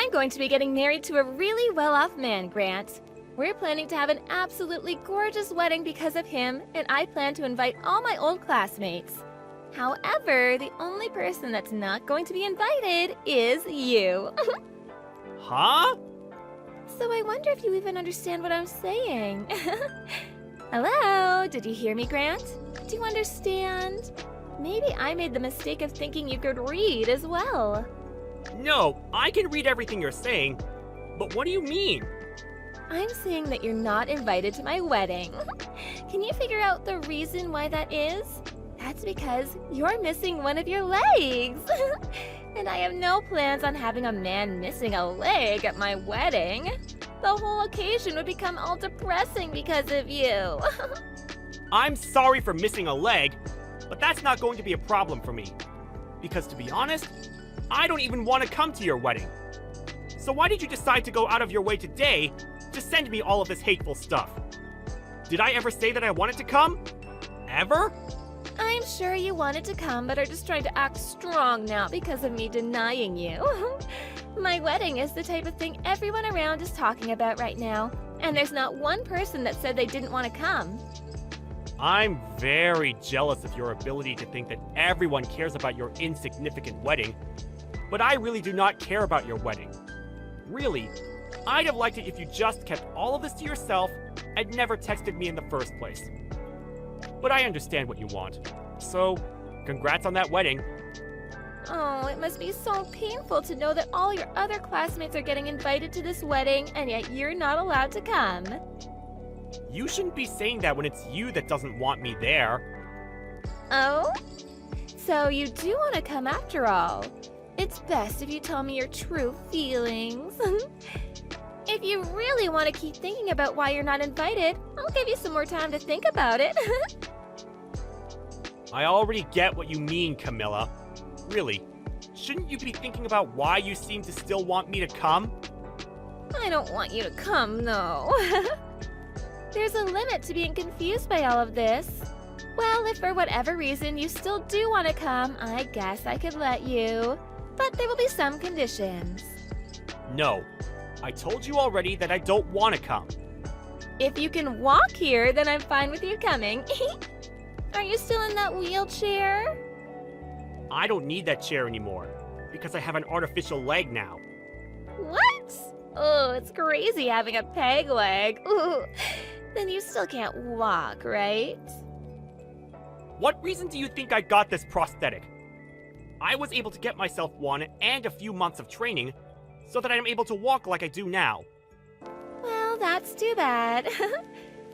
I'm going to be getting married to a really well-off man, Grant. We're planning to have an absolutely gorgeous wedding because of him, and I plan to invite all my old classmates. However, the only person that's not going to be invited is you. Huh? So I wonder if you even understand what I'm saying. Hello? Did you hear me, Grant? Do you understand? Maybe I made the mistake of thinking you could read as well. No, I can read everything you're saying, but what do you mean? I'm saying that you're not invited to my wedding. Can you figure out the reason why that is? That's because you're missing one of your legs. And I have no plans on having a man missing a leg at my wedding. The whole occasion would become all depressing because of you. I'm sorry for missing a leg, but that's not going to be a problem for me. Because to be honest, I don't even want to come to your wedding. So why did you decide to go out of your way today to send me all of this hateful stuff? Did I ever say that I wanted to come? Ever? I'm sure you wanted to come, but are just trying to act strong now because of me denying you. My wedding is the type of thing everyone around is talking about right now, and there's not one person that said they didn't want to come. I'm very jealous of your ability to think that everyone cares about your insignificant wedding, but I really do not care about your wedding. Really, I'd have liked it if you just kept all of this to yourself and never texted me in the first place. But I understand what you want. So, congrats on that wedding. Oh, it must be so painful to know that all your other classmates are getting invited to this wedding, and yet you're not allowed to come. You shouldn't be saying that when it's you that doesn't want me there. Oh? So you do want to come after all. It's best if you tell me your true feelings. If you really want to keep thinking about why you're not invited, I'll give you some more time to think about it. I already get what you mean, Camilla. Really, shouldn't you be thinking about why you seem to still want me to come? I don't want you to come, no. There's a limit to being confused by all of this. Well, if for whatever reason you still do want to come, I guess I could let you. But there will be some conditions. No, I told you already that I don't want to come. If you can walk here, then I'm fine with you coming. Are you still in that wheelchair? I don't need that chair anymore, because I have an artificial leg now. What? Oh, it's crazy having a peg leg. Ooh. Then you still can't walk, right? What reason do you think I got this prosthetic? I was able to get myself one and a few months of training so that I'm able to walk like I do now. Well, that's too bad.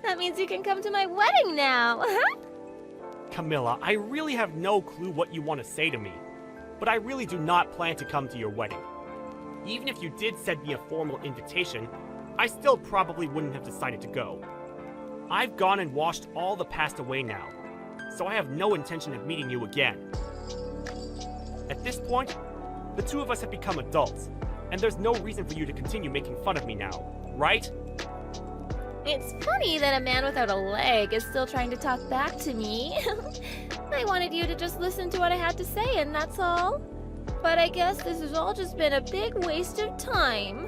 That means you can come to my wedding now. Camilla, I really have no clue what you want to say to me, but I really do not plan to come to your wedding. Even if you did send me a formal invitation, I still probably wouldn't have decided to go. I've gone and washed all the past away now, so I have no intention of meeting you again. At this point, the two of us have become adults, and there's no reason for you to continue making fun of me now, right? It's funny that a man without a leg is still trying to talk back to me. I wanted you to just listen to what I had to say, and that's all. But I guess this has all just been a big waste of time.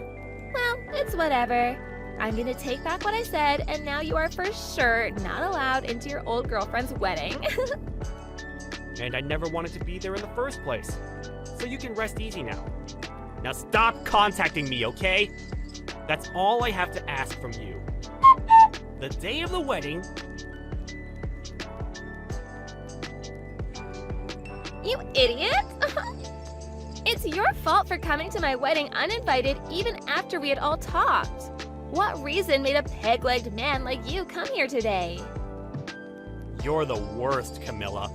Well, it's whatever. I'm gonna take back what I said, and now you are for sure not allowed into your old girlfriend's wedding. And I never wanted to be there in the first place, so you can rest easy now. Now stop contacting me, okay? That's all I have to ask from you. The day of the wedding... You idiot! It's your fault for coming to my wedding uninvited even after we had all talked. What reason made a peg-legged man like you come here today? You're the worst, Camilla.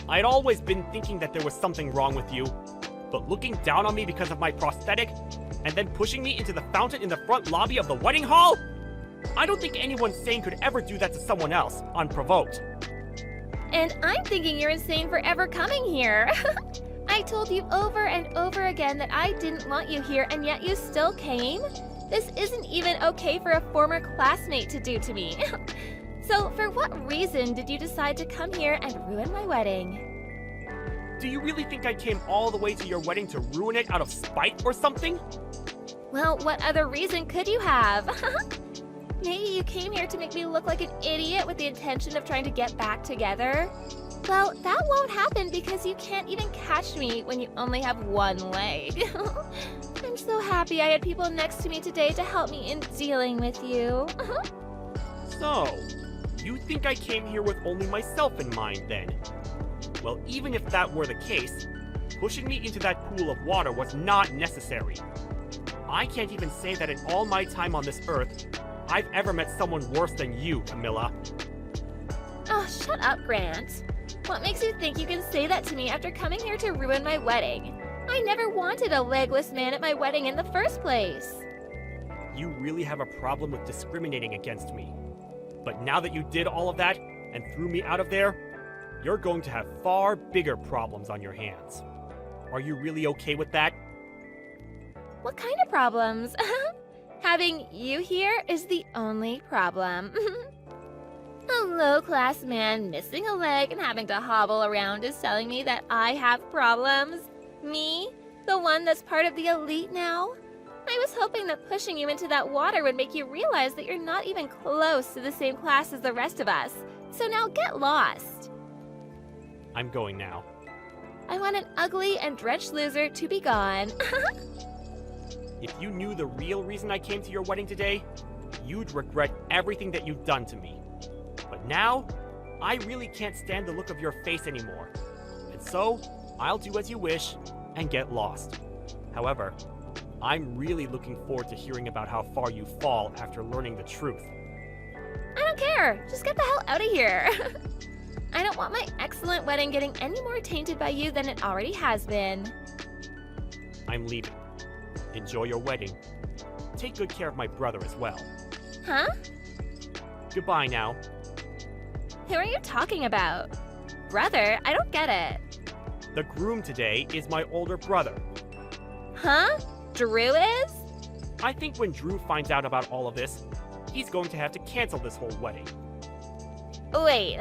I'd always been thinking that there was something wrong with you, but looking down on me because of my prosthetic, and then pushing me into the fountain in the front lobby of the wedding hall? I don't think anyone sane could ever do that to someone else, unprovoked. And I'm thinking you're insane for ever coming here. I told you over and over again that I didn't want you here, and yet you still came? This isn't even okay for a former classmate to do to me. So for what reason did you decide to come here and ruin my wedding? Do you really think I came all the way to your wedding to ruin it out of spite or something? Well, what other reason could you have? Maybe you came here to make me look like an idiot with the intention of trying to get back together? Well, that won't happen because you can't even catch me when you only have one leg. I'm so happy I had people next to me today to help me in dealing with you. So, you think I came here with only myself in mind then? Well, even if that were the case, pushing me into that pool of water was not necessary. I can't even say that in all my time on this earth, I've ever met someone worse than you, Camilla. Oh, shut up, Grant. What makes you think you can say that to me after coming here to ruin my wedding? I never wanted a legless man at my wedding in the first place. You really have a problem with discriminating against me. But now that you did all of that and threw me out of there, you're going to have far bigger problems on your hands. Are you really okay with that? What kind of problems? Having you here is the only problem. A low-class man missing a leg and having to hobble around is telling me that I have problems? Me? The one that's part of the elite now? I was hoping that pushing you into that water would make you realize that you're not even close to the same class as the rest of us. So now get lost. I'm going now. I want an ugly and drenched loser to be gone. If you knew the real reason I came to your wedding today, you'd regret everything that you've done to me. But now, I really can't stand the look of your face anymore. And so, I'll do as you wish and get lost. However, I'm really looking forward to hearing about how far you fall after learning the truth. I don't care. Just get the hell out of here. I don't want my excellent wedding getting any more tainted by you than it already has been. I'm leaving. Enjoy your wedding. Take good care of my brother as well. Huh? Goodbye now. Who are you talking about? Brother? I don't get it. The groom today is my older brother. Huh? Drew is? I think when Drew finds out about all of this, he's going to have to cancel this whole wedding. Wait,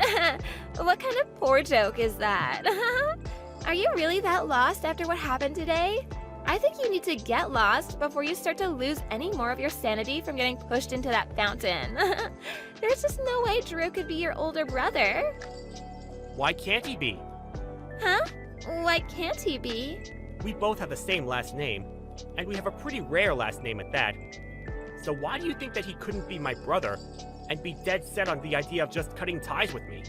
what kind of poor joke is that? Are you really that lost after what happened today? I think you need to get lost before you start to lose any more of your sanity from getting pushed into that fountain. There's just no way Drew could be your older brother. Why can't he be? Huh? Why can't he be? We both have the same last name, and we have a pretty rare last name at that. So why do you think that he couldn't be my brother and be dead set on the idea of just cutting ties with me?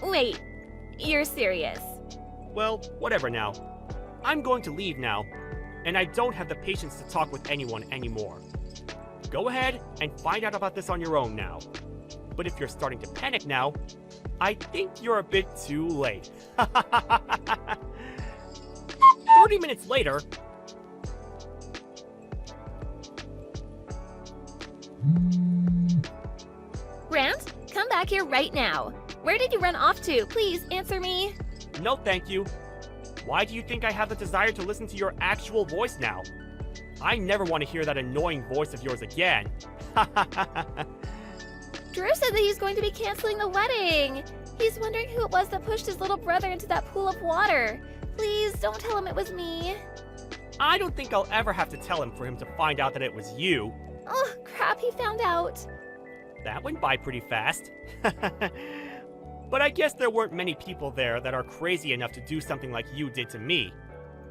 Wait, you're serious? Well, whatever now. I'm going to leave now, and I don't have the patience to talk with anyone anymore. Go ahead and find out about this on your own now. But if you're starting to panic now, I think you're a bit too late. 30 minutes later... Grant, come back here right now. Where did you run off to? Please answer me. No, thank you. Why do you think I have the desire to listen to your actual voice now? I never want to hear that annoying voice of yours again. Drew said that he's going to be canceling the wedding. He's wondering who it was that pushed his little brother into that pool of water. Please, don't tell him it was me. I don't think I'll ever have to tell him for him to find out that it was you. Oh, crap, he found out. That went by pretty fast. But I guess there weren't many people there that are crazy enough to do something like you did to me.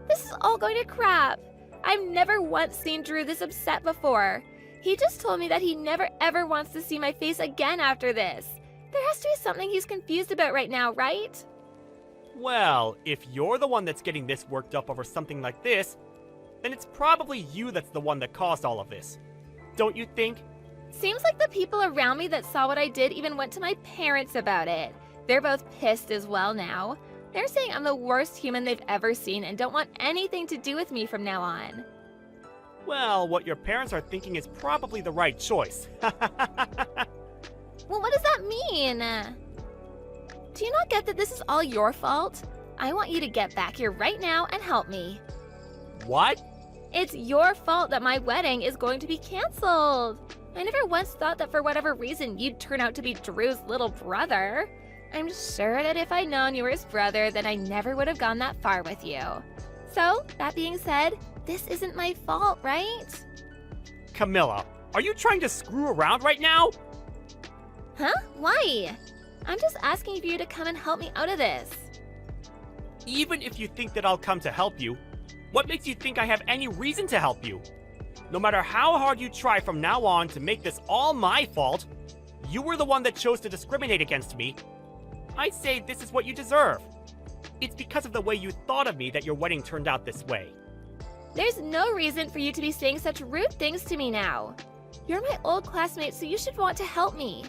This is all going to crap. I've never once seen Drew this upset before. He just told me that he never ever wants to see my face again after this. There has to be something he's confused about right now, right? Well, if you're the one that's getting this worked up over something like this, then it's probably you that's the one that caused all of this. Don't you think? Seems like the people around me that saw what I did even went to my parents about it. They're both pissed as well now. They're saying I'm the worst human they've ever seen and don't want anything to do with me from now on. Well, what your parents are thinking is probably the right choice. Well, what does that mean? Do you not get that this is all your fault? I want you to get back here right now and help me. What? It's your fault that my wedding is going to be canceled. I never once thought that for whatever reason you'd turn out to be Drew's little brother. I'm sure that if I'd known you were his brother, then I never would have gone that far with you. So, that being said, this isn't my fault, right? Camilla, are you trying to screw around right now? Huh? Why? I'm just asking for you to come and help me out of this. Even if you think that I'll come to help you, what makes you think I have any reason to help you? No matter how hard you try from now on to make this all my fault, you were the one that chose to discriminate against me. I say this is what you deserve. It's because of the way you thought of me that your wedding turned out this way. There's no reason for you to be saying such rude things to me now. You're my old classmate, so you should want to help me.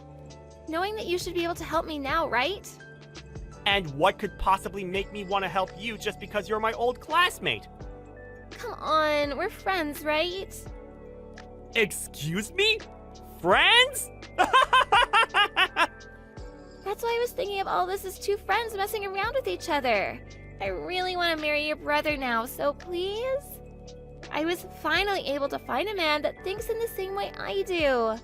Knowing that you should be able to help me now, right? And what could possibly make me want to help you just because you're my old classmate? Come on, we're friends, right? Excuse me? Friends? That's why I was thinking of all this as two friends messing around with each other. I really want to marry your brother now, so please? I was finally able to find a man that thinks in the same way I do.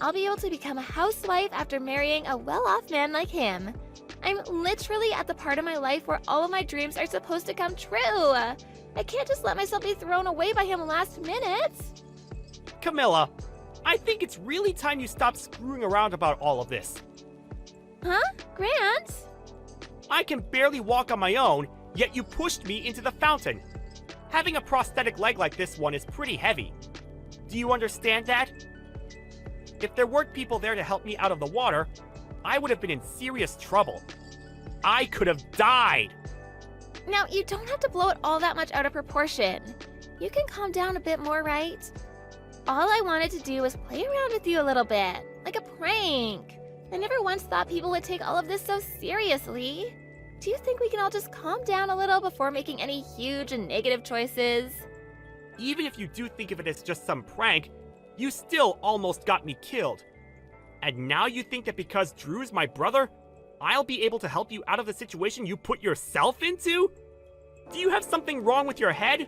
I'll be able to become a housewife after marrying a well-off man like him. I'm literally at the part of my life where all of my dreams are supposed to come true. I can't just let myself be thrown away by him last minute. Camilla, I think it's really time you stop screwing around about all of this. Huh? Grant? I can barely walk on my own, yet you pushed me into the fountain. Having a prosthetic leg like this one is pretty heavy. Do you understand that? If there weren't people there to help me out of the water, I would have been in serious trouble. I could have died. Now, you don't have to blow it all that much out of proportion. You can calm down a bit more, right? All I wanted to do was play around with you a little bit, like a prank. I never once thought people would take all of this so seriously. Do you think we can all just calm down a little before making any huge and negative choices? Even if you do think of it as just some prank, you still almost got me killed. And now you think that because Drew's my brother, I'll be able to help you out of the situation you put yourself into? Do you have something wrong with your head?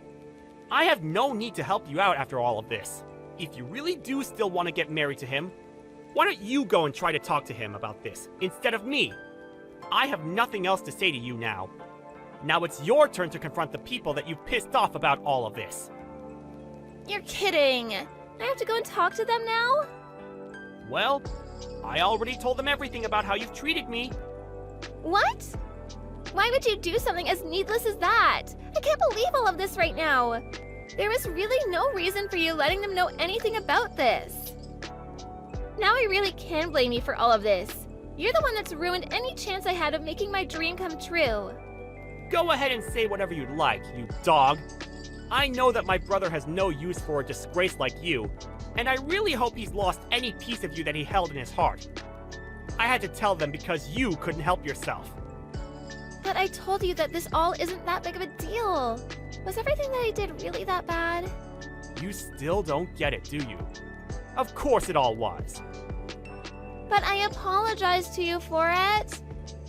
I have no need to help you out after all of this. If you really do still want to get married to him, why don't you go and try to talk to him about this instead of me? I have nothing else to say to you now. Now it's your turn to confront the people that you've pissed off about all of this. You're kidding. I have to go and talk to them now? Well, I already told them everything about how you've treated me. What? Why would you do something as needless as that? I can't believe all of this right now. There was really no reason for you letting them know anything about this. Now I really can blame you for all of this. You're the one that's ruined any chance I had of making my dream come true. Go ahead and say whatever you'd like, you dog. I know that my brother has no use for a disgrace like you, and I really hope he's lost any piece of you that he held in his heart. I had to tell them because you couldn't help yourself. But I told you that this all isn't that big of a deal. Was everything that I did really that bad? You still don't get it, do you? Of course it all was. But I apologized to you for it.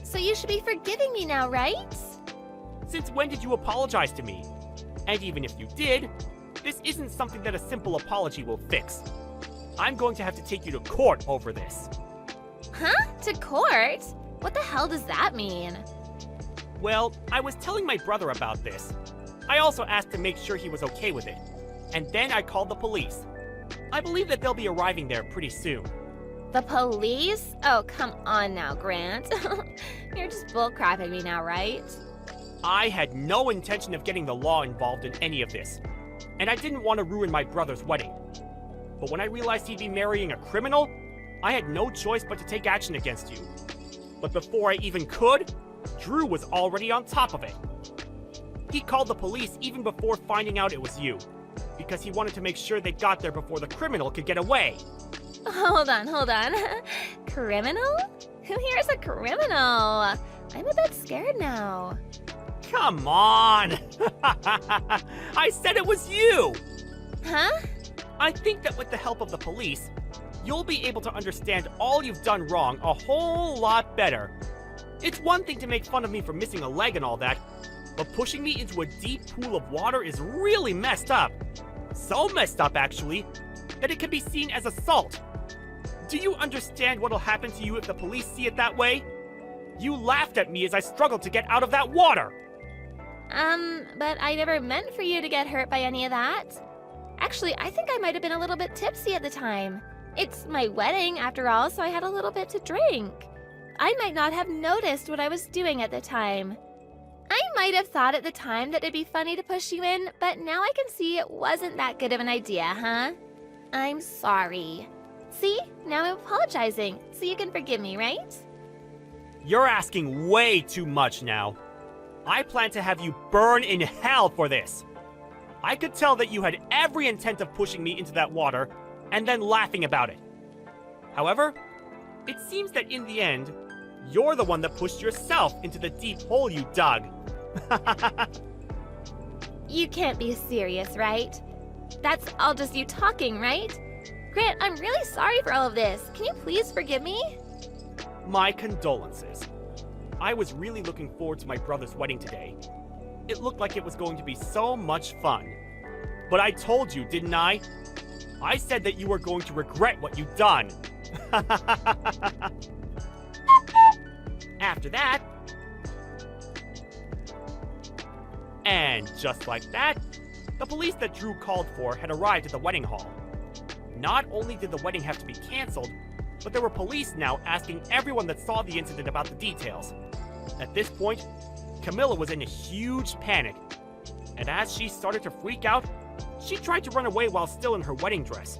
So you should be forgiving me now, right? Since when did you apologize to me? And even if you did, this isn't something that a simple apology will fix. I'm going to have to take you to court over this. Huh? To court? What the hell does that mean? Well, I was telling my brother about this. I also asked to make sure he was okay with it. And then I called the police. I believe that they'll be arriving there pretty soon. The police? Oh, come on now, Grant. You're just bullcrapping me now, right? I had no intention of getting the law involved in any of this, and I didn't want to ruin my brother's wedding. But when I realized he'd be marrying a criminal, I had no choice but to take action against you. But before I even could, Drew was already on top of it. He called the police even before finding out it was you, because he wanted to make sure they got there before the criminal could get away. Hold on. Criminal? Who here is a criminal? I'm a bit scared now. Come on! I said it was you! Huh? I think that with the help of the police, you'll be able to understand all you've done wrong a whole lot better. It's one thing to make fun of me for missing a leg and all that, but pushing me into a deep pool of water is really messed up. So messed up, actually, that it can be seen as assault. Do you understand what'll happen to you if the police see it that way? You laughed at me as I struggled to get out of that water. But I never meant for you to get hurt by any of that. Actually, I think I might have been a little bit tipsy at the time. It's my wedding, after all, so I had a little bit to drink. I might not have noticed what I was doing at the time. I might have thought at the time that it'd be funny to push you in, but now I can see it wasn't that good of an idea, huh? I'm sorry. See? Now I'm apologizing, so you can forgive me, right? You're asking way too much now. I plan to have you burn in hell for this. I could tell that you had every intent of pushing me into that water and then laughing about it. However, it seems that in the end, you're the one that pushed yourself into the deep hole you dug. You can't be serious, right? That's all just you talking, right? Grant, I'm really sorry for all of this. Can you please forgive me? My condolences. I was really looking forward to my brother's wedding today. It looked like it was going to be so much fun. But I told you, didn't I? I said that you were going to regret what you've done. After that... And just like that, the police that Drew called for had arrived at the wedding hall. Not only did the wedding have to be canceled, but there were police now asking everyone that saw the incident about the details. At this point, Camilla was in a huge panic, and as she started to freak out, she tried to run away while still in her wedding dress,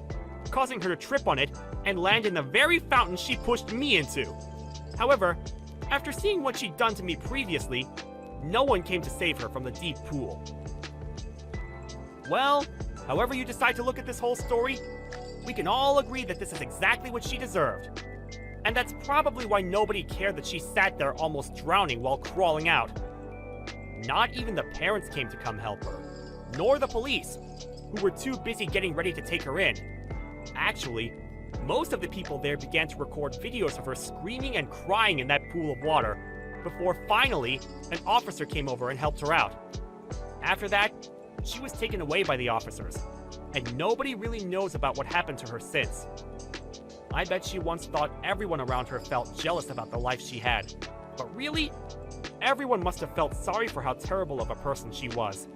causing her to trip on it and land in the very fountain she pushed me into. However, after seeing what she'd done to me previously, no one came to save her from the deep pool. Well, however you decide to look at this whole story, we can all agree that this is exactly what she deserved. And that's probably why nobody cared that she sat there almost drowning while crawling out. Not even the parents came to come help her, nor the police, who were too busy getting ready to take her in. Actually, most of the people there began to record videos of her screaming and crying in that pool of water, before finally, an officer came over and helped her out. After that, she was taken away by the officers, and nobody really knows about what happened to her since. I bet she once thought everyone around her felt jealous about the life she had, but really, everyone must have felt sorry for how terrible of a person she was.